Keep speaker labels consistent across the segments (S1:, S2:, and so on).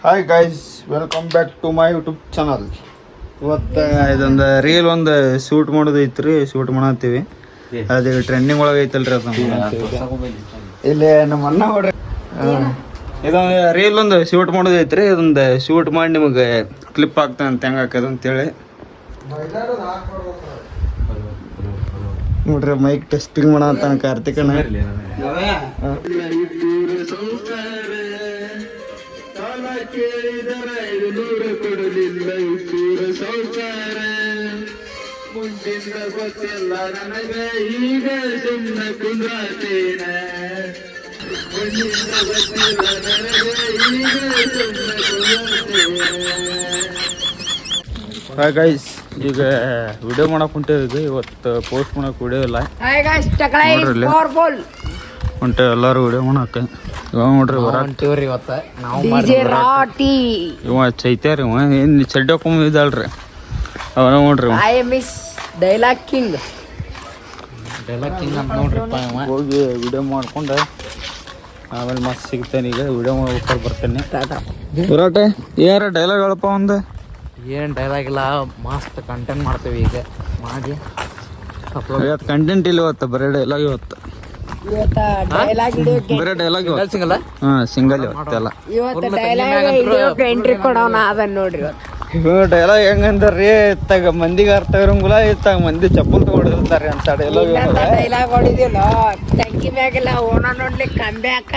S1: Hi guys, welcome back to my YouTube channel. ಇವತ್ತು ಇದೊಂದು reel ಒಂದು ಶೂಟ್ ಮಾಡೋದು ಐತ್ರಿ, ಶೂಟ್ ಮಾಡತ್ತೀವಿ. ಅದು ಟ್ರೆಂಡಿಂಗ್ ಒಳಗೆ ಐತಲ್ರಿ ಅದು. ಇಲ್ಲಿ ನಮ್ಮ ಅಣ್ಣ ನೋಡ್ರಿ, ಇದೊಂದು ರೀಲ್ ಒಂದು ಶೂಟ್ ಮಾಡೋದು ಐತ್ರಿ. ಇದೊಂದು ಶೂಟ್ ಮಾಡಿ ನಿಮಗೆ ಕ್ಲಿಪ್ ಆಗ್ತಾನೆ ಅಂತ ಹೆಂಗೆ ಹಾಕೋದು ಅಂತೇಳಿ ನೋಡ್ರಿ. ಮೈಕ್ ಟೆಸ್ಟಿಂಗ್ ಮಾಡೋ ಅಂತ ಕಾರ್ತಿಕಣ್ಣ. ಕೇಳಿದರ 500 ಕೊಡಲಿಲ್ಲ ಇಷ್ಟೂರ ಸಂಸಾರ. ಮುಂದಿನ ಗೊತ್ತಿಲ್ಲ ನನಗ, ಈಗ ಸುಮ್ಮನ ಕುಂದ್ರಾತೇನ. ಮುಂದಿನ ಗೊತ್ತಿಲ್ಲ ನನಗ, ಈಗ ಸುಮ್ಮನ ಕುಂದ್ರಾತೇನ. ಗೈಸ್, ಈಗ ವಿಡಿಯೋ ಮಾಡಕ್ ಕುಂತೇವಿ. ಇವತ್ತು ಪೋಸ್ಟ್ ಮಾಡಕ್ ವಿಡಿಯೋ ಇಲ್ಲ ಹೊಂಟೆ ಎಲ್ಲಾರು ವಿಡಿಯೋ ಮಾಡಕ್ಕೆ. ಇವಾಗ ನೋಡ್ರಿ ಬರತ್ತೀವ್ರಿ ಇವತ್ತು ಇವ ಚೈತ್ಯ ರೀ. ಇವ ಏನು ಚಡ್ಡಿ ಹಾಕೊಂಬಿದ್ದಲ್ರಿ ಅವನ ನೋಡ್ರಿ.
S2: ಡೈಲಾಗ್ ಕಿಂಗ್
S1: ಅಂತ ನೋಡ್ರಿಪ್ಪ. ಹೋಗಿ ವಿಡಿಯೋ ಮಾಡ್ಕೊಂಡು ಆಮೇಲೆ ಮಸ್ತ್ ಸಿಗ್ತೇನೆ. ಈಗ ವಿಡಿಯೋ ಮಾಡ್ಬೇಕಾದ್ರೆ ಬರ್ತೇನೆ. ವಿರಾಟೆ ಏನಾರ ಡೈಲಾಗ್ ಹೇಳಪ್ಪ ಒಂದು.
S2: ಏನು ಡೈಲಾಗ್ ಇಲ್ಲ, ಮಸ್ತ್ ಕಂಟೆಂಟ್ ಮಾಡ್ತೇವೆ ಈಗ ಮಾಡಿ.
S1: ಇವತ್ತು ಕಂಟೆಂಟ್ ಇಲ್ಲ, ಇವತ್ತು ಬರೀ ಡೈಲಾಗ್. ಇವತ್ತು ಬರೀ ಡೈಲಾಗ್
S2: ಸಿಂಗಲ್.
S1: ಸಿಂಗಲ್ ಇವತ್ತೆಲ್ಲ.
S2: ಎಂಟ್ರಿ ಕೊಡೋಣ ಅದನ್ನ ನೋಡ್ರಿ.
S1: ಡೈಲಾಗ್ ಹೆಂಗಂದ್ರಿ, ಇತ್ತಾಗ ಮಂದಿಗೆ ಅರ್ಥ ಇರಂಗಿಲ್ಲ, ಇತ್ತಾಗ ಮಂದಿ ಚಪ್ಪಲ್ ತಗೊಂಡಿರ್ತಾರೆ ಅಂತ ಡೈಲಾಗ್.
S2: ಡೈಲಾಗ್ ಹೊಡಿದಿಲ್ಲ ತಂಗಿ ಮ್ಯಾಗೆಲ್ಲ ಓಣ ನೋಡ್ಲಿಕ್ಕೆ ಕಂಬ್ಯಾಕ.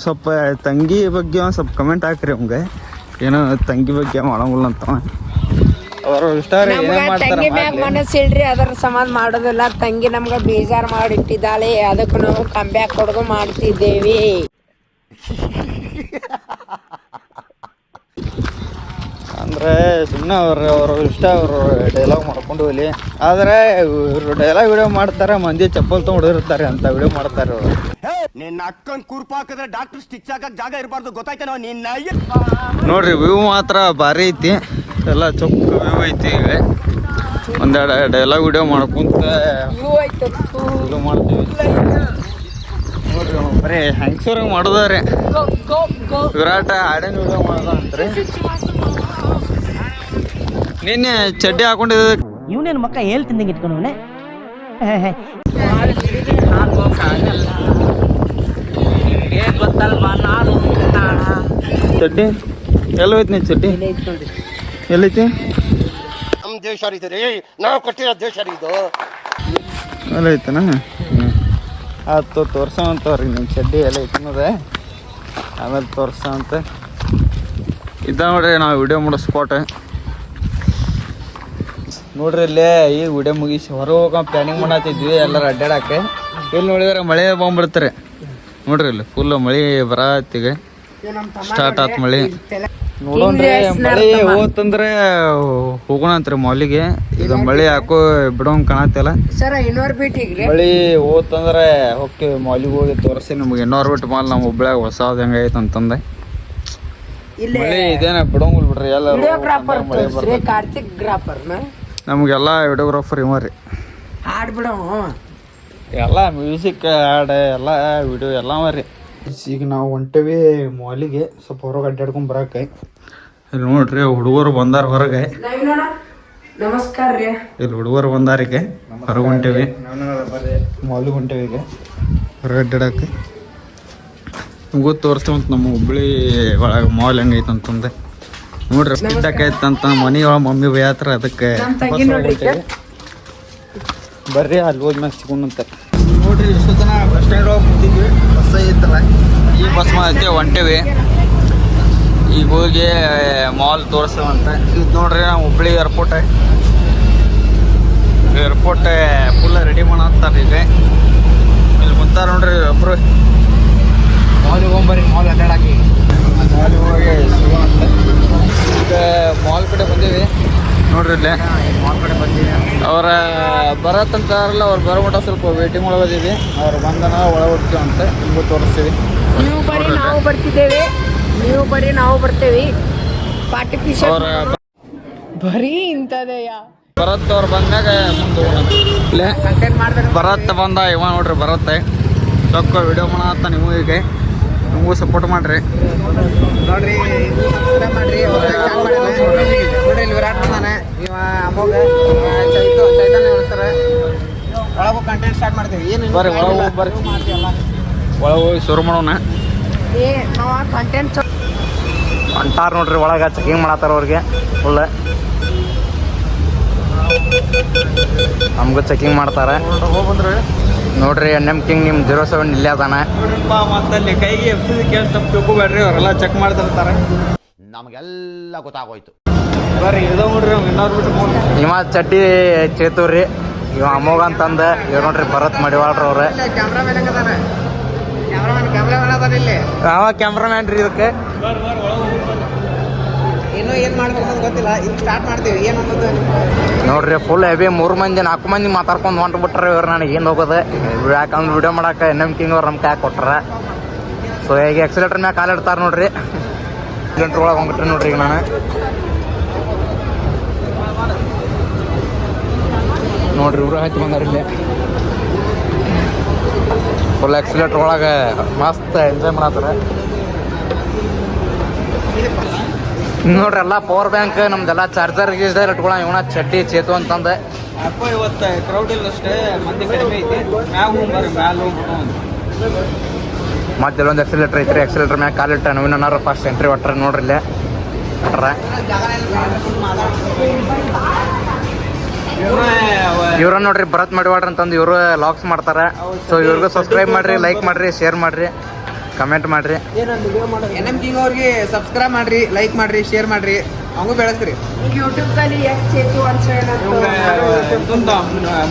S1: ಸ್ವಲ್ಪ ತಂಗಿ ಬಗ್ಗೆ ಒಂದು ಸ್ವಲ್ಪ ಕಮೆಂಟ್ ಹಾಕ್ರಿ. ಅವಂಗೆ ಏನೋ ತಂಗಿ ಬಗ್ಗೆ ಮಾಡಂಗಿಲ್ಲ ಅಂತ ಅವರು ಇಷ್ಟ.
S2: ತಂಗಿ ಮ್ಯಾಗ ಮನಸ್ಸು ಇಲ್ರಿ, ಅದರ ಸಮಾನ ಮಾಡೋದಿಲ್ಲ. ತಂಗಿ ನಮ್ಗೆ ಬೇಜಾರು ಮಾಡಿಟ್ಟಿದ್ದಾಳೆ, ಅದಕ್ಕೆ ನಾವು ಕಂಬ್ಯಾಕ್ ಕೊಡೋದು ಮಾಡ್ತಿದ್ದೇವೆ.
S1: ಅಂದರೆ ಸುಮ್ಮನೆ ಅವರು ಇಷ್ಟ, ಅವರು ಡೈಲಾಗ್ ಮಾಡ್ಕೊಂಡು ಹೋಗ್ಲಿ. ಆದರೆ ಇವರು ಡೈಲಾಗ್ ವಿಡಿಯೋ ಮಾಡ್ತಾರೆ, ಮಂದಿ ಚಪ್ಪಲ್ ತೊಗೊಂಡಿರ್ತಾರೆ ಅಂತ ವಿಡಿಯೋ ಮಾಡ್ತಾರೆ ಅವರು.
S3: ನಿನ್ನ ಅಕ್ಕನ್ ಕುರ್ಪ ಹಾಕಿದ್ರೆ ಡಾಕ್ಟರ್ ಸ್ಟಿಚ್ ಹಾಕಕ್ ಜಾಗ ಇರಬಾರ್ದು, ಗೊತ್ತಾಯ್ತೇನೋ ನಿನ್ನ.
S1: ನೋಡ್ರಿ, ವ್ಯೂ ಮಾತ್ರ ಭಾರಿ ಐತಿ, ಎಲ್ಲ ಚೊಕ್ಕ ವ್ಯೂ ಐತಿ. ಈಗ ಒಂದೆರಡು ಡೈಲಾಗ್ ವಿಡಿಯೋ ಮಾಡ್ಕೊಂತ ವಿಡಿಯೋ ಮಾಡ್ತೀವಿ. ನೋಡ್ರಿ, ಬರೀ ಹೆಂಗಸೂರಾಗ ಮಾಡೋದಾರೆ. ವಿರಾಟ ಹಾಡಿನ ವಿಡಿಯೋ ಮಾಡೋದ ಅಂತ್ರಿ. ನಿನ್ನೆ ಚಡ್ಡಿ ಹಾಕೊಂಡಿದ್ದ
S4: ಇವನೇನು ಮಕ್ಕ ಹೇಳ್ತಿದ್ದಂಗೆ ಇಟ್ಕೊಂಡವನೆ.
S1: ಚಡ್ಡಿ ಎಲ್ಲ ಹೋಯ್ತು. ನೀ ಚಡ್ಡಿ ಎಲ್ಲೈತಿ?
S3: ನಮ್ಮ ದೇಶ ರೀ, ನಾವು ಕೊಟ್ಟಿರೋ ದೇಶ ಇದು
S1: ಎಲ್ಲ ಐತನ. ಆಯ್ತು, ತೋರ್ಸೋಂತವ್ರಿ ನಿಮ್ಮ ಚಡ್ಡಿ ಎಲ್ಲ ಐತಿ ಅನ್ನೋದೆ. ಆಮೇಲೆ ತೋರ್ಸೋಂತ ಇದ್ದ ನೋಡ್ರಿ ನಾವು ವಿಡಿಯೋ ಮಾಡೋ ಸ್ಪಾಟ್. ನೋಡ್ರಿ ಇಲ್ಲೇ ಈ ವಿಡಿಯೋ ಮುಗಿಸಿ ಹೊರಗೆ ಹೋಗೋ ಪ್ಲ್ಯಾನಿಂಗ್ ಮಾಡತ್ತಿದ್ವಿ ಎಲ್ಲರೂ ಅಡ್ಡಾಡಕ್ಕೆ. ಇಲ್ಲಿ ನೋಡಿದ್ರೆ ಮಳೆ ಬಂದ್ಬಿಡ್ತಾರೆ. ನೋಡ್ರಿ ಇಲ್ಲಿ ಫುಲ್ ಮಳೆ ಬರತ್ತೀಗ, ಸ್ಟಾರ್ಟ್ ಆತ್ ಮಳೆ. ನೋಡೋಣ್ರಿ, ಮಳೆ ಹೋತಂದ್ರೆ ಹೋಗೋಣ ಅಂತ್ರಿ ಮಾಲಿಗೆ. ಇದು ಮಳೆ ಯಾಕೋ ಬಿಡೋಂಗ್ ಕಾಣತ್ತಿಲ್ಲ. ಮಳೆ ಹೋತಂದ್ರೆ ಹೋಗ್ತೀವಿ ಮಾಲಿಗೆ, ಹೋಗಿ ತೋರಿಸಿ ನಮ್ಗೆ ಇನ್ನೋರ್ಬಿಟ್ಟು ಮಾಲ್ ನಮ್ಮ ಹುಬ್ಳ್ಯಾಗ ಹೊಸಾದ್ ಹೆಂಗೈತೆ ಅಂತಂದೆ. ಮಳೆ ಇದೇನ ಬಿಡೋಂಗಿಲ್ಲ ಬಿಡ್ರಿ. ಎಲ್ಲ ನಮ್ಗೆಲ್ಲ ವಿಡಿಯೋಗ್ರಾಫರ್ ಇವ ರೀ.
S2: ಹಾಡ್ ಬಿಡೋ
S1: ಎಲ್ಲ ಮ್ಯೂಸಿಕ್ ಹಾಡು ಎಲ್ಲ ವಿಡಿಯೋ ಎಲ್ಲ ರೀ. ಈಗ ನಾವು ಹೊಂಟೇವಿ ಮಾಲಿಗೆ, ಸ್ವಲ್ಪ ಹೊರಗೆ ಅಡ್ಡಾಡ್ಕೊಂಡು ಬರೋಕೆ. ಇಲ್ಲಿ ನೋಡ್ರಿ ಹುಡುಗರು ಬಂದಾರ ಹೊರಗೆ.
S2: ನಮಸ್ಕಾರ ರೀ.
S1: ಇಲ್ಲಿ ಹುಡುಗರು ಬಂದಾರಿಗೆ ಹೊರಗೆ ಹೊಂಟೇವಿ, ಮಾಲಿಗೆ ಹೊಂಟೇವಿ. ಈಗ ಹೊರಗೆ ಅಡ್ಡಾಡಕ್ಕೆ ನಿಮಗೂ ತೋರಿಸ್ತೇವಂತ ನಮ್ಮ ಹುಬ್ಳಿ ಒಳಗೆ ಮಾಲ್ ಹೆಂಗೈತೆ ಅಂತಂದೆ. ನೋಡ್ರಿ ಪಿಡ್ಡಾಕೈತಂತ ಮನೆ ಒಳಗೆ ಮಮ್ಮಿ ಬೈಯತ್ರ, ಅದಕ್ಕೆ ಬರ್ರಿ ಅಲ್ಲಿ ಹೋದ್ಮ್ಯಾಗ ಸಿಗೋಣಂತ. ನೋಡ್ರಿ ಇಷ್ಟು ಜನ ಬಸ್ ಸ್ಟ್ಯಾಂಡ್ ಒಳಗೆ ಕೂತಿದ್ವಿ, ಬಸ್ ಐತಲ್ಲ, ಈ ಬಸ್ ಮಾಡತ್ತೆ ಹೊಂಟೇವಿ. ಈಗ ಹೋಗಿ ಮಾಲ್ ತೋರಿಸ್ತೇವಂತ. ಇದು ನೋಡ್ರಿ ನಾವು ಹುಬ್ಳಿ ಏರ್ಪೋರ್ಟ್ ಫುಲ್ ರೆಡಿ ಮಾಡತ್ತಾರೆ. ಈಗ ಇಲ್ಲಿ ಮುಂತಾರ ನೋಡ್ರಿ ಒಬ್ರು. ಮಾಲಿಗೆ ಹೋಗ್ಬರ್ರಿ, ಮಾಲ್ ಅಡ್ಡಾಡಕ್ಕೆ. ಮಾಲಿಗೆ ಹೋಗಿ ಸಿಗೋಣಂತ. ಈಗ ಮಾಲ್ ಕಡೆ ಬಂದೀವಿ ನೋಡ್ರಿ. ಇಲ್ಲೇ ಮಾಲ್ ಕಡೆ ಬಂದೀವಿ. ಅವ್ರ ಬರತ್ತಂತಾರಲ್ಲ, ಅವ್ರು ಬರೋ ಮಟ್ಟ ಸ್ವಲ್ಪ ವೇಟಿಂಗ್ ಒಳಗದೀವಿ. ಅವ್ರು ಬಂದನ ಒಳಗೆ ಹೋಗ್ತೀವಿ ಅಂತ ನಿಮಗೂ ತೋರಿಸ್ತೀವಿ.
S2: ನೀವು ಬರ್ರಿ, ನಾವು ಬರ್ತಿದ್ದೇವೆ. ನೀವು ಬರ್ರಿ, ನಾವು ಬರ್ತೇವೆ. ಪಾರ್ಟಿಫಿಷನ್ ಬರೀ ಇಂಥದೆಯ.
S1: ಭರತ್ ಅವ್ರು ಬಂದಾಗ ಮುಂದೆ ಹೋಗೋಣ. ಭರತ್ ಬಂದ ಇವ ನೋಡ್ರಿ, ಬರತ್ತೆ ಚೊಕ್ಕ ವಿಡಿಯೋ ಮಾಡತ್ತ ನೀವು. ಈಗ ನಮಗೂ ಸಪೋರ್ಟ್ ಮಾಡ್ರಿ
S2: ನೋಡ್ರಿ ಸಬ್ಸ್ಕ್ರೈಬ್ ಮಾಡ್ರಿ ನೋಡ್ರಿ ಇಲ್ಲಿ ವಿರಾಟ್ ಬಂದಾನೆ ಇವ ಅಮೋಘ ಚೈತನ್ಯ ಹೇಳ್ತಾರೆ ಒಳಗೂ ಕಂಟೆಂಟ್ ಸ್ಟಾರ್ಟ್ ಮಾಡ್ತೀವಿ ಏನು
S1: ಬರ್ರಿ ಬರ್ರಿ ಒಳಗೆ ಹೋಗಿ ಶುರು ಮಾಡೋಣ
S2: ನಾವು ಕಂಟೆಂಟ್
S1: ಹೊಂಟಾರ ನೋಡ್ರಿ ಒಳಗೆ ಚೆಕಿಂಗ್ ಮಾಡತ್ತಾರ ಅವ್ರಿಗೆ ಫುಲ್ ನಮಗೂ ಚೆಕಿಂಗ್ ಮಾಡ್ತಾರೆ ನೋಡ್ರಿ NM ಕಿಂಗ್ ನಿಮ್ಮ 07 ಇಲ್ಲೇ ಅದಾನ ಮತ್ತಲ್ಲಿ ಕೈಗೆ ಕೇಳಿ ತಪ್ಪು ತಿಳ್ಕೊಬೇಡ್ರಿ ಅವರೆಲ್ಲ ಚೆಕ್ ಮಾಡ್ತಿರ್ತಾರೆ
S3: ನಮಗೆಲ್ಲ ಗೊತ್ತಾಗೋಯ್ತು
S1: ಬರ್ರಿ ಇದು ನೋಡ್ರಿ ಇನ್ನೊಂದು ಬಿಟ್ಟು ಇವ ಚಡ್ಡಿ ಚೇತೂರಿ ಇವ ಅಮೋಘ ಅಂತಂದ ಇವ್ ನೋಡ್ರಿ ಭರತ್ ಮಡಿವಾಳ್ರ ಅವ್ರ
S2: ಕ್ಯಾಮ್ರಾಮನ್ ಅದಾರ ಇಲ್ಲಿ
S1: ಅವ ಕ್ಯಾಮ್ರಾಮ್ಯಾನ್ ರೀ ಇದಕ್ಕೆ
S2: ಇನ್ನೂ ಏನು ಮಾಡ್ಬೇಕು ಅಂತ ಗೊತ್ತಿಲ್ಲ ಈಗ ಸ್ಟಾರ್ಟ್ ಮಾಡ್ತೀವಿ ಏನು ಅನ್ನೋದು
S1: ನೋಡ್ರಿ ಫುಲ್ ಹೆವಿ 3 ಮಂದಿ 4 ಮಂದಿ ಮಾತಾಡ್ಕೊಂಡು ಹೊಂಟು ಬಿಟ್ರೆ ಇವ್ರು ನನಗೆ ಏನು ಹೋಗೋದು ಯಾಕಂದ್ರೆ ವಿಡಿಯೋ ಮಾಡಕ್ಕೆ NM ಕಿಂಗ್ ಅವ್ರು ನಮ್ಮ ಕೈ ಕೊಟ್ಟಾರ ಸೊ ಈಗ ಎಕ್ಸಿಲೇಟರ್ ಮ್ಯಾಗ ಕಾಲು ಇಡ್ತಾರೆ ನೋಡ್ರಿ ಸಿಲಿಂಡ್ರ್ ಒಳಗೆ ಹೋಗ್ಬಿಟ್ರಿ ನೋಡ್ರಿ ಈಗ ನಾನು ನೋಡ್ರಿ ಇವ್ರು ಹತ್ತಿ ಬಂದಾರ ಇಲ್ಲಿ ಫುಲ್ ಎಕ್ಸಿಲೇಟರ್ ಒಳಗೆ ಮಸ್ತ್ ಎಂಜಾಯ್ ಮಾಡತ್ತಾರ ನೋಡ್ರಿ ಎಲ್ಲ ಪವರ್ ಬ್ಯಾಂಕ್ ನಮ್ದೆಲ್ಲ ಚಾರ್ಜರ್ ಗೀಜರ್ ಇಟ್ಕೊಳ ಇವನ ಚಡ್ಡಿ ಚೇತು ಅಂತಂದ
S5: ಅಪ್ಪ ಇವತ್ತು ಕ್ರೌಡ್ ಇಲ್ಲ ಅಷ್ಟೇ ಮಂದಿ ಕಡಿಮೆ ಐತಿ ಮ್ಯಾಗ ಹೋಗ್ಬರ್ರಿ ಮ್ಯಾಲ
S1: ಮತ್ತೆ ಇಲ್ಲೊಂದು ಎಕ್ಸಿಲೇಟರ್ ಐತ್ರಿ ಎಕ್ಸಿಲೇಟರ್ ಮ್ಯಾಗ ಕಾಲಿಟ್ಟ ನವೀನವ್ರು ಫಸ್ಟ್ ಎಂಟ್ರಿ ಒಟ್ರ ನೋಡ್ರಿ ಇಲ್ಲೇ ಕೊಟ್ರ ಇವ್ರ ನೋಡ್ರಿ ಭರತ್ ಮಡಿವಾಡ್ರ ಅಂತಂದು ಇವರು ಲಾಗ್ಸ್ ಮಾಡ್ತಾರ ಸೊ ಇವ್ರಿಗೂ ಸಬ್ಸ್ಕ್ರೈಬ್ ಮಾಡ್ರಿ ಲೈಕ್ ಮಾಡ್ರಿ ಶೇರ್ ಮಾಡ್ರಿ ಕಮೆಂಟ್ ಮಾಡ್ರಿ
S2: NM ಕಿಂಗ್ ಅವ್ರಿಗೆ ಸಬ್ಸ್ಕ್ರೈಬ್ ಮಾಡ್ರಿ ಲೈಕ್ ಮಾಡ್ರಿ ಶೇರ್ ಮಾಡ್ರಿ ಅವಂಗೂ ಬೆಳೆಸ್ರಿ ಯೂಟ್ಯೂಬ್ ದಲ್ಲಿ ಚೇತು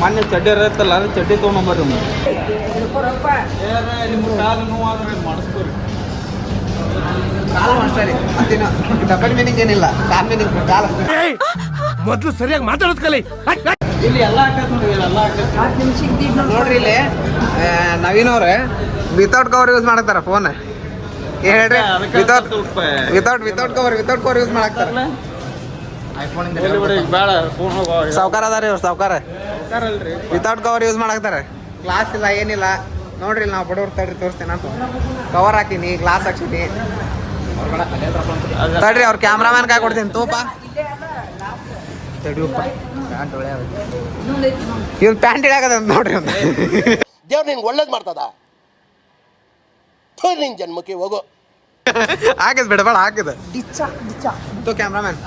S5: ಮೊನ್ನೆ ಚಡ್ಡಿ ಇರತ್ತಲ್ಲ ಅದು ಚಡ್ಡಿ ತೊಗೊಂಬರ್ರಿ ನಿಮ್ಮ ಕಾಲು ನೋವಾದ್ರೆ ಮಾಡಿಸ್ಕೊರಿ
S2: ಕಾಲ ಮಾಡ್ತಾರೆ ಮತ್ತೇನು ಡಬಲ್ ಮೀನಿಂಗ್ ಏನಿಲ್ಲ ಕಾಲ್ ಮೀನಿಂಗ್ ಕಾಲ
S3: ಮೊದಲು ಸರಿಯಾಗಿ ಮಾತಾಡೋದ್ ಕಲಿ
S5: ಇಲ್ಲಿ ಎಲ್ಲ ಹಾಕತ್ ನೋಡಿ ಎಲ್ಲ ಹಾಕತ್
S2: ನೋಡ್ರಿ ಇಲ್ಲಿ ನವೀನ್ ಅವ್ರೆ ವಿತೌಟ್ ಕವರ್ ಯೂಸ್ ಮಾಡತ್ತಾರ ಫೋನ್ ಹೇಳ್ರಿ ವಿತೌಟ್ ಕವರ್ ಯೂಸ್ ಮಾಡಾಕ್ತಾರ
S5: ಬೇಡ ಫೋನ್
S2: ಸಾವ್ಕಾರ ಅದಾರ ಇವ್ರು ಸಾವ್ಕಾರ ವಿತೌಟ್ ಕವರ್ ಯೂಸ್ ಮಾಡಾಕ್ತಾರೆ ಗ್ಲಾಸ್ ಇಲ್ಲ ಏನಿಲ್ಲ ನೋಡ್ರಿ ನಾವು ಬಡವ್ರ ತಡ್ರಿ ತೋರಿಸ್ತೇನೆ ನಾನು ಕವರ್ ಹಾಕಿನಿ ಗ್ಲಾಸ್ ಹಾಕ್ಸಿನಿ ತಡ್ರಿ ಅವ್ರ ಕ್ಯಾಮ್ರಾಮ್ಯಾನ್ ಕೈ ಕೊಡ್ತೀನಿ ತೂಪ ಇವ್ನ ಪ್ಯಾಂಟ್ ಇಡಾಕದ ನೋಡ್ರಿ ಒಂದು
S3: ದೇವ್ರು ನಿನ್ಗೆ ಒಳ್ಳೇದು ಮಾಡ್ತದ ನಿನ್ ಜನ್ಮಕ್ಕೆ ಹೋಗು
S2: ಹಾಕಿದ್ ಬಿಡಬೇಡ ಹಾಕಿದ ತೋ ಕ್ಯಾಮ್ರಾಮ್ಯಾನ್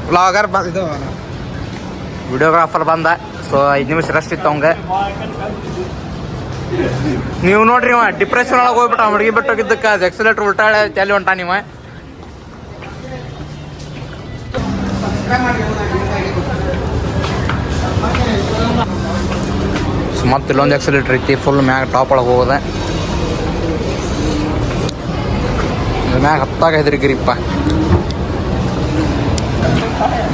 S2: ವ್ಲಾಗರ್ ಬಂದಿದ್ದು
S1: ವಿಡಿಯೋಗ್ರಾಫರ್ ಬಂದ ಸೊ 5 ನಿಮಿಷ ರೆಸ್ಟ್ ಇತ್ತು ಅವಂಗ ನೀವು ನೋಡ್ರಿ ಇವ ಡಿಪ್ರೆಷನ್ ಒಳಗೆ ಹೋಗ್ಬಿಟ್ಟ ಹುಡುಗಿ ಬಿಟ್ಟೋಗಿದ್ದಕ್ಕೆ ಅದು ಎಕ್ಸಿಲೇಟರ್ ಉಲ್ಟಾಳೆ ತಲೆ ಹೊಂಟ ನೀವ ಮತ್ತೆ ಇಲ್ಲೊಂದು ಎಕ್ಸಿಲೇಟರ್ ಐತಿ ಫುಲ್ ಮ್ಯಾಗ ಟಾಪ್ ಒಳಗೆ ಹೋಗೋದೆ ಮ್ಯಾಗ ಹತ್ತಾಗ ಹೆದರಿಗಿರಿಪ್ಪ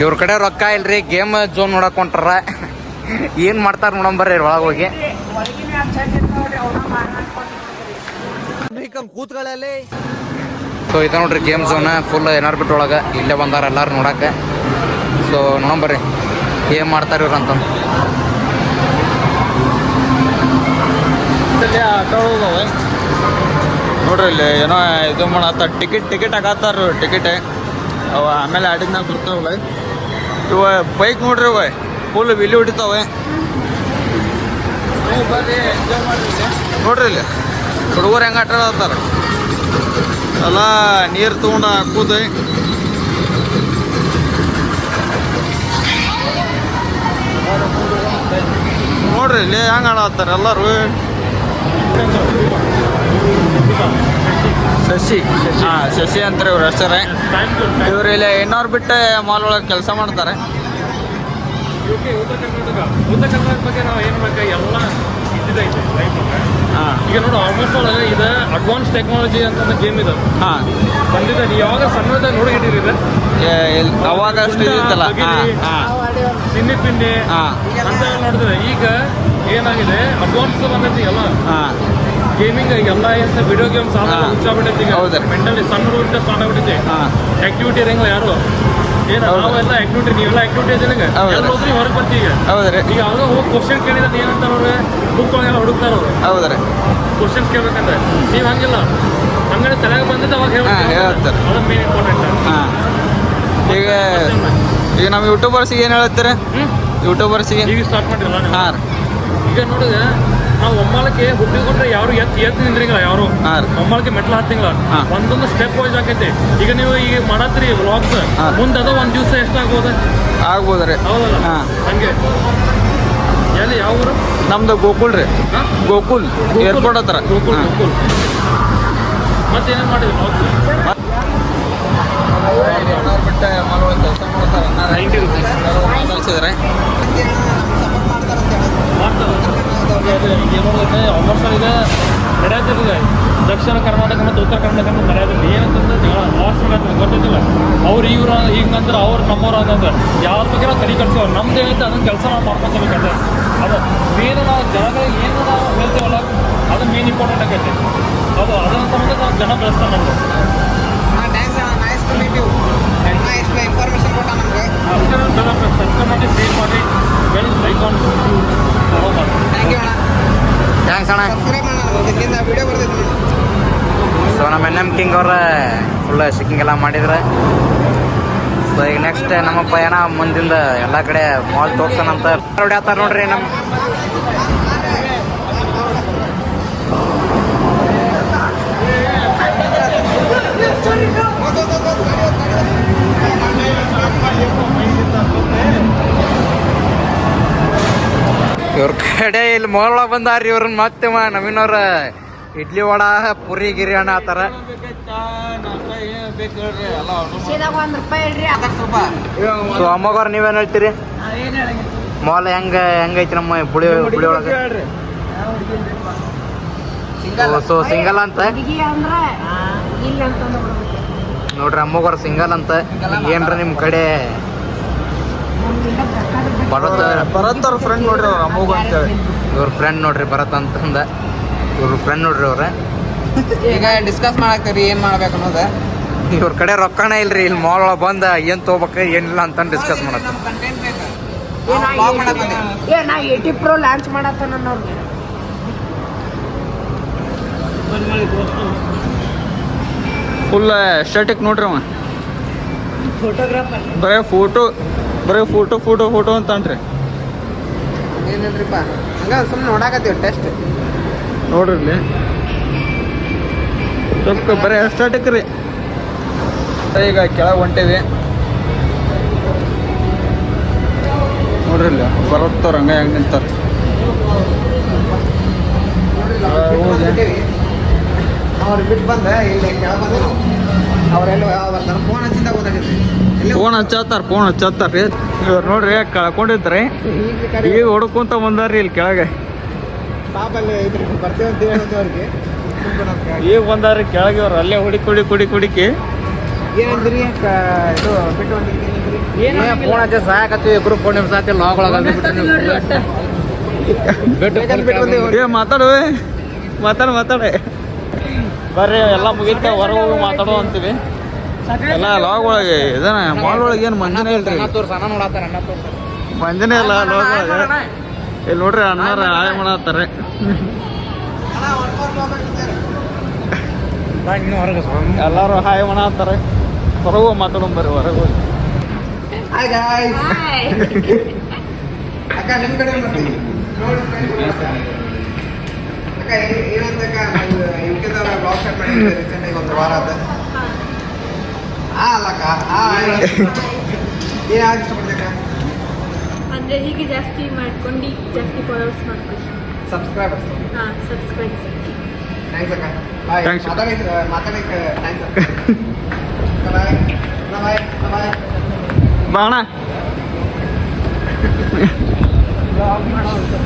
S1: ಇವ್ರ ಕಡೆ ರೊಕ್ಕ ಇಲ್ರಿ ಗೇಮ್ ಝೋನ್ ನೋಡಕ್ ಹೊಂಟಾರ ಏನ್ ಮಾಡ್ತಾರ ನೋಡಂಬರ್ರಿ ಒಳಗೆ ಹೋಗಿ
S2: ಕೂತ್ಗಳಲ್ಲಿ
S1: ಸೊ ಇದು ನೋಡ್ರಿ ಗೇಮ್ ಝೋನ್ ಫುಲ್ ಏನಾರು ಬಿಟ್ಟು ಒಳಗೆ ಇಲ್ಲೇ ಬಂದಾರ ಎಲ್ಲಾರು ನೋಡಕ್ಕೆ ಸೊ ನೋಡಂಬರ್ರಿ ಏನ್ ಮಾಡ್ತಾರ ಇವ್ರು ಅಂತ
S5: ಆಟೋ ಹೋಗವೆ ನೋಡ್ರಿ ಇಲ್ಲಿ ಏನೋ ಇದು ಮಾಡತ್ತ ಟಿಕೆಟ್ ಹಾಕತ್ತಾರ ಟಿಕೆಟ್ ಅವ ಆಮೇಲೆ ಆಡಿದ್ನಾಗ ಬರ್ತಾವಲ್ಲ ಇವ ಬೈಕ್ ನೋಡ್ರಿ ಇವ ಫುಲ್ ವಿಲಿ ಹೊಡಿತಾವೆ ಬರ್ರಿ ಎಂಜಾಯ್ ಮಾಡ್ರಿ ನೋಡ್ರಿ ಇಲ್ಲಿ ಹುಡುಗರು ಹೆಂಗೆ ಆಟ ಆಡ್ತಾರ ಎಲ್ಲ ನೀರು ತೊಗೊಂಡು ಹಾಕುದು ನೋಡ್ರಿ ಇಲ್ಲಿ ಹೆಂಗೆ ಆಡತ್ತಾರ ಎಲ್ಲರೂ ಶಶಿ ಅಂತಾರೆ ಇವ್ರ ಹೆಸರೇ ಇವ್ರು ಇಲ್ಲಿ ಇನ್ನೋರ್ ಬಿಟ್ಟು ಮಾಲ್ ಒಳಗೆ ಕೆಲಸ ಮಾಡ್ತಾರೆ
S6: ಉತ್ತರ ಕರ್ನಾಟಕ ಬಗ್ಗೆ ನಾವು ಏನು ಬೇಕಾ ಎಲ್ಲ ಇದ್ದಿದ್ದೈತೆ ಈಗ ನೋಡಿ ಆಲ್ಮೋಸ್ಟ್ ಒಳಗೆ ಇದು ಅಡ್ವಾನ್ಸ್ ಟೆಕ್ನಾಲಜಿ ಅಂತ ಗೇಮ್ ಇದೆ ಬಂದಿದೆ ನೀವು ಯಾವಾಗ ಸಣ್ಣದಾಗ ನೋಡಿಟ್ಟಿರಿ
S5: ಅವಾಗ ಅಷ್ಟು ಇದಿತ್ತಲ್ಲ
S6: ಸಿನ್ನಿ ಪಿನ್ನಿ ಅಂತ ನೋಡಿದ್ರೆ ಈಗ ಏನಾಗಿದೆ ಅಡ್ವಾನ್ಸ್ ಬಂದೈತಿ ಎಲ್ಲ ಗೇಮಿಂಗ್ ಎಲ್ಲ ವಿಡಿಯೋ ಗೇಮ್ಸ್ ಹುಚ್ಚಾಗ್ಬಿಟ್ಟೈತಿ ಈಗ ಮೆಂಟಲಿ ಸಣ್ಣ ಹುಡುಗರಿಂದ ಸ್ಟಾರ್ಟ್ ಆಗ್ಬಿಟ್ಟೈತಿ ಆಕ್ಟಿವಿಟಿ ಇರಂಗಿಲ್ಲ ಯಾರು ಏನ ನಾವೆಲ್ಲ ಆಕ್ಟಿವಿಟಿ ನೀವೆಲ್ಲ ಆಕ್ಟಿವಿಟಿ ಇದೀಗ
S5: ಹೌದು.
S6: ಎಲ್ಲ ಹೋದ್ರಿ ಹೊರಗೆ ಬರ್ತೀವಿ ಈಗ
S5: ಹೌದ್ರಿ
S6: ಈಗ ಅವಾಗ ಹೋಗಿ ಕ್ವಶನ್ ಕೇಳಿದ್ರೆ ಏನಂತಾರ ಅವ್ರೆ ಬುಕ್ ಒಳಗೆಲ್ಲ ಹುಡುಕ್ತಾರ ಅವ್ರು
S5: ಹೌದ್ರಿ
S6: ಕ್ವಶನ್ಸ್ ಕೇಳ್ಬೇಕಂದ್ರೆ ನೀವು ಹಂಗಿಲ್ಲ ಹಂಗಡೆ ತಲೆಗೆ ಬಂದಿದ್ದು ಅವಾಗ
S5: ಹೇಳ್ತಾರೆ.
S6: ಅದು ಮೇನ್ ಇಂಪಾರ್ಟೆಂಟ್.
S5: ಹಾಂ ಈಗ ನಮ್ಮ ಯೂಟ್ಯೂಬರ್ಸಿಗೆ ಏನು ಹೇಳ್ತೀರಿ ಯೂಟ್ಯೂಬರ್ಸಿಗೆ
S6: ಈಗ ಸ್ಟಾರ್ಟ್ ಮಾಡಿರಲ್ಲ ನೀವು?
S5: ಹಾಂ ರೀ
S6: ಈಗ ನೋಡಿದ್ರೆ ನಾವು ಒಮ್ಮಾಳಕ್ಕೆ ಹುಟ್ಟಿಕೊಂಡ್ರೆ ಯಾರು ಎತ್ತು ನಿಂದ್ರಿಂಗಿಲ್ಲ ಯಾರು
S5: ಹಾಂ ರೀ
S6: ಒಮ್ಮಾಳಕ್ಕೆ ಮೆಟ್ಲು ಹತ್ತಿಂಗಿಲ್ಲ
S5: ಹಾಂ.
S6: ಒಂದೊಂದು ಸ್ಟೆಪ್ ವೈಸ್ ಆಕೈತಿ. ಈಗ ನೀವು ಈಗ ಮಾಡತ್ರಿ ವ್ಲಾಗ್ಸ್
S5: ಹಾಂ.
S6: ಮುಂದೆ ಅದು ಒಂದು ದಿವಸ ಎಷ್ಟಾಗ್ಬೋದು
S5: ಆಗ್ಬೋದು ರೀ
S6: ಹೌದಲ್ಲ
S5: ಹಾಂ.
S6: ಹಂಗೆ ಎಲ್ಲಿ ಯಾವ ಊರು
S5: ನಮ್ದು ಗೋಕುಲ್ ರೀ
S6: ಹಾಂ?
S5: ಗೋಕುಲ್ ಏರ್ಪೋರ್ಟ್ ಹತ್ರ
S6: ಗೋಕುಲ್
S5: ಹಾಂ.
S6: ಗೋಕುಲ್ ಮತ್ತೇನೇನು ಮಾಡಿದ್ರಿ ವ್ಲಾಗ್ಸ್
S5: ಬಿಟ್ಟು ಕೆಲಸ ಮಾಡ್ತಾರೆ
S6: 90 rupees
S5: ಕಳಿಸಿದ್ರೆ
S6: ಆಲ್ಮೋಸ್ಟ್ ಈಗ ನಡೆಯತ್ತಿದೆ ದಕ್ಷಿಣ ಕರ್ನಾಟಕ ಮತ್ತು ಉತ್ತರ ಕರ್ನಾಟಕ ನಡೆಯೋದಿಲ್ಲ ಏನಂತಂದ್ರೆ ಜಗಳ ಲಾಸ್ಟ್ ಗೊತ್ತಿದ್ದಿಲ್ಲ ಅವ್ರು ಇವ್ರು ಹಿಂಗಂದ್ರೆ ಅವ್ರು ನಮ್ಮವ್ರು ಅಂತಂದ್ರೆ ಯಾವ್ರ ಬಗ್ಗೆ ನಾವು ತಲೆ ಕಟ್ಸೋರು ನಮ್ದು ಏನೈತೆ ಅದನ್ನ ಕೆಲಸ ನಾವು ಮಾಡ್ಕೊತೀವಿ ಅದು ಮೇನ್ ನಾವು ಜನಗಳಿಗೆ ಏನು ನಾವು ಹೇಳ್ತೇವಲ್ಲ ಅದು ಮೇನ್ ಇಂಪಾರ್ಟೆಂಟ್ ಆಗೈತೆ ಅದು ಅದನ್ನ ಸಂಬಂಧ ನಾವು ಜನ ಬೆಳೆಸ್ತಾರೆ ನಮ್ದು
S2: ಥ್ಯಾಂಕ್ಸ್ ಅಣ್ಣ, ನೈಸ್ ಟು ಮೀಟ್ ಯು. ಎಷ್ಟು ಇನ್ಫಾರ್ಮೇಶನ್ ಕೊಟ್ಟ ನಮಗೆ.
S6: ಸಬ್ಸ್ಕ್ರೈಬ್ ಮಾಡಿ ಸೇವ್ ಮಾಡಿ ಲೈಕ್ ಆನ್ ಫಾಲೋ ಮಾಡಿ
S2: ಥ್ಯಾಂಕ್ ಯು ಅಣ್ಣ.
S1: ಥ್ಯಾಂಕ್ಸ್ ಅಣ್ಣ.
S2: ಸಬ್ಸ್ಕ್ರೈಬ್ ಮಾಡೋಣ, ಇದರಿಂದ ವಿಡಿಯೋ ಬರ್ತಿದ್ವಿ.
S1: ಸೊ ನಮ್ಮ NM ಕಿಂಗ್ ಅವ್ರ ಫುಲ್ ಶಿಕ್ಕಿಂಗ್ ಎಲ್ಲ ಮಾಡಿದ್ರೆ ಸೊ ಈಗ ನೆಕ್ಸ್ಟ್ ನಮ್ಮಪ್ಪ ಏನ ಮುಂದಿಂದ ಎಲ್ಲ ಕಡೆ ಮಾಲ್ ತೋರ್ಸನಂತ ಹೊಡ್ಯಾತಾರ ನೋಡ್ರಿ ನಮ್ಮ ಇವ್ರ ಕಡೆ ಇಲ್ಲಿ ಮಾಲ್ ಒಳಗೆ ಬಂದಾರ್ರಿ ಇವ್ರನ್ನ ಮತ್ತೆ ನವೀನವ್ರ ಇಡ್ಲಿ ವಡ ಪುರಿ ಗಿರಿ ಹಣ್ಣ ಆತರ ಸೊ ಅಮ್ಮಗವ್ರ ನೀವೇನ್ ಹೇಳ್ತೀರಿ ಮಾಲ್ ಹೆಂಗೈತಿ ನಮ್ಮ ಬುಳಿ ಒಳಗೆ ಸೊ ಸಿಂಗಲ್ ಅಂತ ನೋಡ್ರಿ ಅಮ್ಮಗವ್ರ ಸಿಂಗಲ್ ಅಂತ ಏನ್ರ ನಿಮ್ ಕಡೆ ಭರತ್ ಅವ್ರ ಫ್ರೆಂಡ್ ನೋಡ್ರಿ ಅವ್ರ ಅಮ್ಮಗ ಅಂತ ಇವ್ರ ಫ್ರೆಂಡ್ ನೋಡ್ರಿ ಭರತ್ ಅಂತಂದ ಇವ್ರ ಫ್ರೆಂಡ್ ನೋಡ್ರಿ ಅವ್ರ
S2: ಈಗ ಡಿಸ್ಕಸ್ ಮಾಡಾಕ್ತೀವಿ ಏನ್ ಮಾಡ್ಬೇಕು ಅನ್ನೋದು.
S1: ಇವ್ರ ಕಡೆ ರೊಕ್ಕನ ಇಲ್ರಿ ಇಲ್ಲಿ ಮಾಲ್ ಒಳಗೆ ಬಂದ ಏನ್ ತಗೋಬೇಕ ಏನಿಲ್ಲ ಅಂತ ಡಿಸ್ಕಸ್ ಮಾಡತ್ತ
S2: ಕಂಟೆಂಟ್ ಬೇಕು. vlog ಮಾಡಕ್ ಬಂದೆ.
S7: ನಾ 80 Pro ಲಾಂಚ್ ಮಾಡತ್ತಾನ ಅವ್ರಿಗೆ
S5: ಫುಲ್ ಎಸ್ಟೆಟಿಕ್ ನೋಡ್ರಿ ಅವ
S7: ಫೋಟೋಗ್ರಾಫರ್
S5: ಬರೇ ಫೋಟೋ ಅಂತನ್ರಿ
S2: ಏನಿಲ್ರಿಪ್ಪ ಹಂಗ ಸುಮ್ಮನೆ ನೋಡಾಕತ್ತೀವಿ ಟೆಸ್ಟ್.
S5: ನೋಡ್ರಿ ಇಲ್ಲಿ ಸ್ವಲ್ಪ ಬರೀ ಎಸ್ಟೆಟಿಕ್ ರೀ ಈಗ ಕೆಳಗೆ ಹೊಂಟೇವಿ ನೋಡ್ರಿ ಇಲ್ಲಿ ಬರುತ್ತವ್ರ ಹಂಗ ಹೆಂಗೆ ನಿಂತಾರ
S2: ಅವ್ರು ಬಿಟ್ಟು ಬಂದ ಇಲ್ಲಿ ಕೆಳಗೆ ಬಂದ ನಾವು ಅವರೆಲ್ಲ ಬರ್ತಾರ ಫೋನ್ ಹಚ್ಚಿಂದ ಗೊತ್ತಾಗೈತಿ.
S5: ಫೋನ್ ಹಚ್ಚತ್ತಾರ ರೀ ಇವ್ರು ನೋಡ್ರಿ ಕಳ್ಕೊಂಡಿದ್ರಿ ಈಗ ಹೊಡ್ಕೊಂತ ಬಂದಾರ್ರಿ ಇಲ್ಲಿ ಕೆಳಗೆ
S2: ಪಾಪ ಅಲ್ಲಿ ಇದ್ರಿ ಬರ್ತೇವೆ ಅಂತ ಹೇಳೋದು ಅವ್ರಿಗೆ.
S5: ಈಗ ಬಂದಾರ್ರಿ ಕೆಳಗೆ ಇವ್ರು ಅಲ್ಲೇ ಹುಡುಕಿ
S2: ಏನಂದ್ರಿ ಇದು ಬಿಟ್ಟು ಬಂದಿರಿ
S1: ಫೋನ್ ಹಚ್ಚ ಸಾಕತ್ತೀವಿ ಇಬ್ರು ಫೋನ್ ನಿಮ್ಸಾತಿ ಲಾಗ್ ಒಳಗೆ
S5: ಏ ಮಾತಾಡೆ ಬರ್ರಿ ಎಲ್ಲ ಮುಗಿತ ಹೊರಗೆ ಹೋಗಿ ಮಾತಾಡೋ ಅಂತೀವಿ ಎಲ್ಲ ಲಾಗ್ ಒಳಗೆ ಇದನ್ನ ಮಾಲ್ ಒಳಗೆ ಏನು ಮಂಜನೇ ಇಲ್ರಿ ಮಂಜನೇ ಇಲ್ಲ ಲಾಗ್ ಒಳಗೆ ಇಲ್ಲಿ ನೋಡ್ರಿ ಅಣ್ಣಾರ ಹಾಯ್ ಮಾಡತ್ತಾರೆ ಎಲ್ಲಾರು ಹಾಯ್ ಮಾಡತ್ತಾರೆ ಹೊರಗೆ ಹೋಗಿ ಮಾತಾಡೋಣ ಬರ್ರಿ ಹೊರಗೆ ಹೋಗಿ
S2: ಹಾಯ್ ಗಾಯ್ಸ್. ಅಕ್ಕ ನಿಮ್ಮ ಕಡೆ ಬರ್ತೀನಿ ನೋಡಿ ಅಕ್ಕ ಏನಂತಕ್ಕ ನಾವು ಯುಕೆದವರ ಬ್ಲಾಗ್ ಸ್ಟಾರ್ಟ್ ಮಾಡಿದ್ವಿ ರೀಸೆಂಟಾಗಿ ಒಂದು ವಾರ ಆದ ಅಲ್ಲಕ್ಕ ಏನು ಯಾಕೆ ಇಷ್ಟಪಡ್ತಕ್ಕ
S8: ಅಂದರೆ ಹೀಗೆ ಜಾಸ್ತಿ ಮಾಡ್ಕೊಂಡು ಜಾಸ್ತಿ ಫಾಲೋವರ್ಸ್ ಮಾಡ್ಕೊಳ್ಳಿ
S2: ಸಬ್ಸ್ಕ್ರೈಬರ್ಸ್.
S8: ಹಾಂ ಸಬ್ಸ್ಕ್ರೈಬ್ಸ್
S2: ಥ್ಯಾಂಕ್ಸ್ ಅಕ್ಕ ಬಾಯ್
S5: Thanks.
S2: ಮಾತಾಡಕ್ಕೆ ಥ್ಯಾಂಕ್ಸ್ ಅಕ್ಕ ಬಾಯ್ ಬಾಯ್ ಬಾಯ್
S5: ಬಾಣ
S2: ಬ್ಲಾಗ್ ಮಾಡೋದು